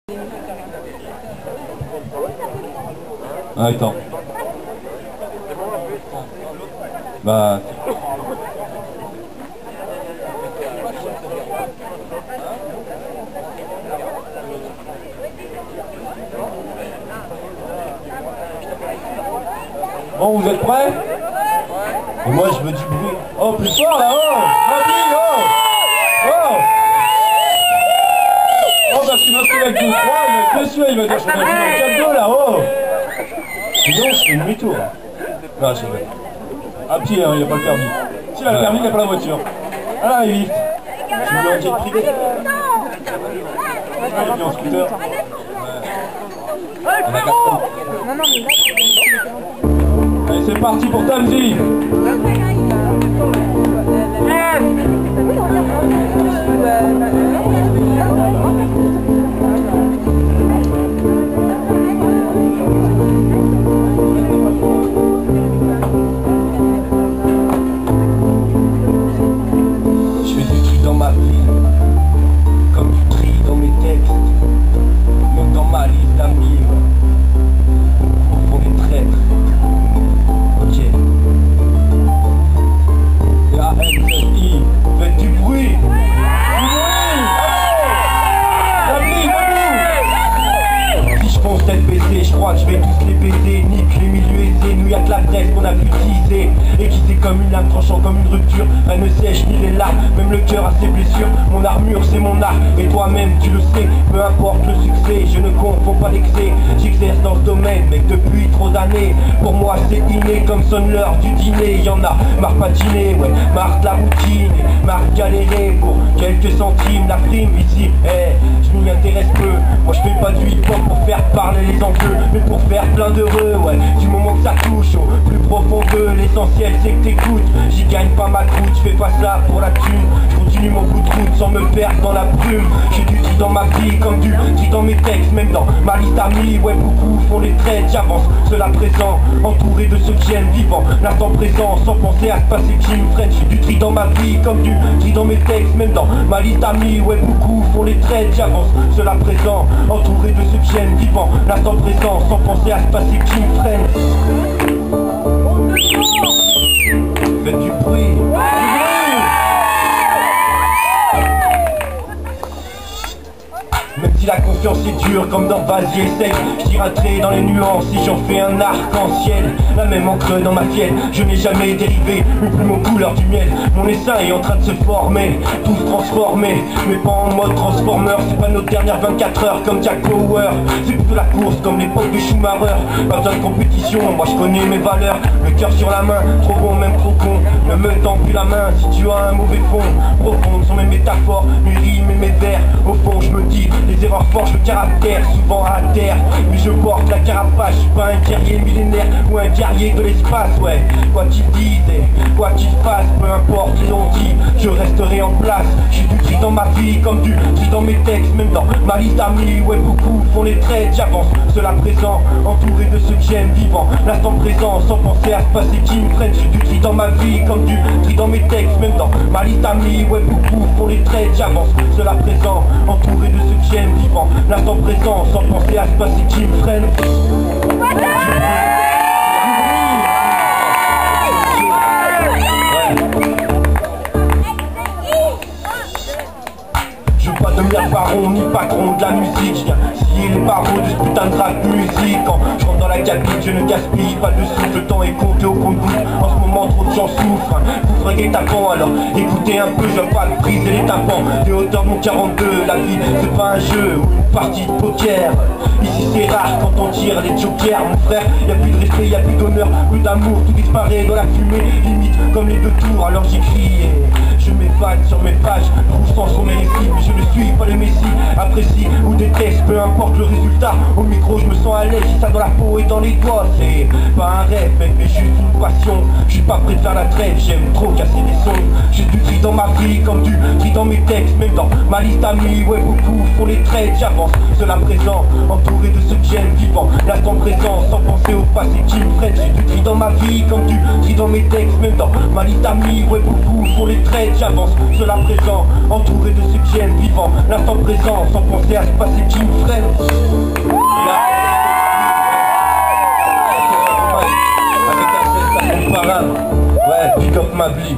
Ah, attends. Bah... Bon, vous êtes prêts? Et moi je veux du bruit. Oh, plus fort là, oh! Rapide, oh! Oh! Oh, parce qu'il m'a fait avec 2-3, il va être déçu, il va dire je vais dans 4-2 là, oh! Sinon, je fais demi-tour. Non, je vais. À pied, hein, il n'a pas le permis. S'il a le permis, il n'a pas la voiture. Ah là, il vite. Je vais en jet privé. Je vais en scooter. On a 4 ans. Allez, c'est parti pour Tamzi. Je fais du tri dans ma vie, comme du tri dans mes textes, même dans ma liste d'amis, au fond des traîtres. Ok. Et A-N-I, faites du bruit. Du bruit. Si je fonce tête baissée, je crois que je vais tous les baiser. Nique les milieux aisés, nous y'a que la presse qu'on a pu teaser. Aiguisé comme une lame, tranchant comme une rupture. Rien ne sèche ni les larmes, même le cœur a ses blessures. Mon armure c'est mon art, et toi-même tu le sais. Peu importe le succès, je ne confonds pas l'excès. J'exerce dans ce domaine, mec depuis trop d'années. Pour moi c'est inné, comme sonne l'heure du dîner. Y'en a marre pas de dîner, ouais, marre de la routine. Marre de galérer pour quelques centimes. La prime ici, je m'y intéresse peu. Moi je fais pas du hip-hop pour faire parler les enjeux, mais pour faire plein d'heureux, ouais. Du moment que ça touche au plus profond de l'essentiel c'est que t'écoutes. J'y gagne pas ma croûte, je fais pas ça pour la thune. Je continue mon bout de route sans me perdre dans la brume. J'ai du tri dans ma vie comme du tri dans mes textes, même dans ma liste d'amis. Ouais, beaucoup font les traits, j'avance, cela présent, entouré de ceux que j'aime, vivant l'instant présent, sans penser à se passer qui me freine. J'ai du tri dans ma vie comme du tri dans mes textes, même dans ma liste d'amis. Ouais, beaucoup font les traits, j'avance, cela présent, entouré de ceux que j'aime, vivant l'instant présent, sans penser à se passer qui me freine. Faites du bruit. Même si la confiance est dure comme dans Vasier sec, je tiraterai dans les nuances si j'en fais un arc-en-ciel. La même encre dans ma fielle, je n'ai jamais dérivé, une plume aux couleurs du miel. Mon essaim est en train de se former, tout se transformer, mais pas en mode transformer. C'est pas nos dernières 24 heures comme Jack Bauer, c'est plutôt la course comme l'époque de Schumacher. Pas besoin de compétition, moi je connais mes valeurs. Le cœur sur la main, trop bon même trop con. Ne me tends plus la main si tu as un mauvais fond. Profondes sont mes métaphores, mes rimes et mes vers. Au fond je me dis, les erreurs forgent le caractère, souvent à terre. Mais je porte la carapace, je suis pas un guerrier millénaire ou un guerrier de l'espace, ouais. Quoi qu'ils disent et quoi qu'ils fassent, peu importe ils l'ont dit, je resterai en place. J'ai du tri dans ma vie comme du tri dans mes textes, même dans ma liste d'amis. Ouais, beaucoup font les traits, j'avance, cela présent, entouré de ceux que j'aime, vivant l'instant présent, sans penser à se passer qui me freine. J'ai du tri dans ma vie comme du tri dans mes textes, même dans ma liste d'amis. Ouais, beaucoup font les traits, j'avance, cela présent, entouré de ceux que j'aime, vivant l'instant présent, sans penser à se passer qui me freine. Je veux pas devenir baron ni patron de la musique. Je viens scier les barreaux de ce putain de rap musique. Quand je rentre dans la cabine, je ne gaspille pas de souffle. Le temps est compté au compte-gouttes. En ce moment, trop de gens souffrent. Vous fringuez tapant, alors écoutez un peu. Je viens pas de briser les tapants des hauteurs de mon 42. La vie, c'est pas un jeu ou une partie de poker. Ici, c'est rare quand on tire les jokers. Mon frère, y'a plus de respect, y'a plus d'honneur, plus d'amour. Tout disparaît dans la fumée, limite comme les deux tours. Alors j'écris et je m'évade sur mes pages, trouve sur mes récits, mais je ne suis pas le messie. Apprécie ou déteste, peu importe le résultat. Au micro je me sens à l'aise, j'ai ça dans la peau et dans les doigts. C'est pas un rêve mec, mais juste une passion. Je suis pas prêt de faire la trêve, j'aime trop casser les sons. J'ai du tri dans ma vie comme du tri dans mes textes, même dans ma liste d'amis. Ouais, beaucoup font les traits, j'avance, cela présent, entouré de ceux que j'aime, vivant l'instant présent, sans penser au passé qui me freine. J'ai du tri dans ma vie comme du tri dans mes textes, même dans ma liste d'amis. Ouais, beaucoup font les traits, tête, j'avance sur la présent, entouré de ceux qui aiment vivant l'instant présent, sans penser à ce passé qui me freine. Avec un geste incomparable, ouais, big up ma vie.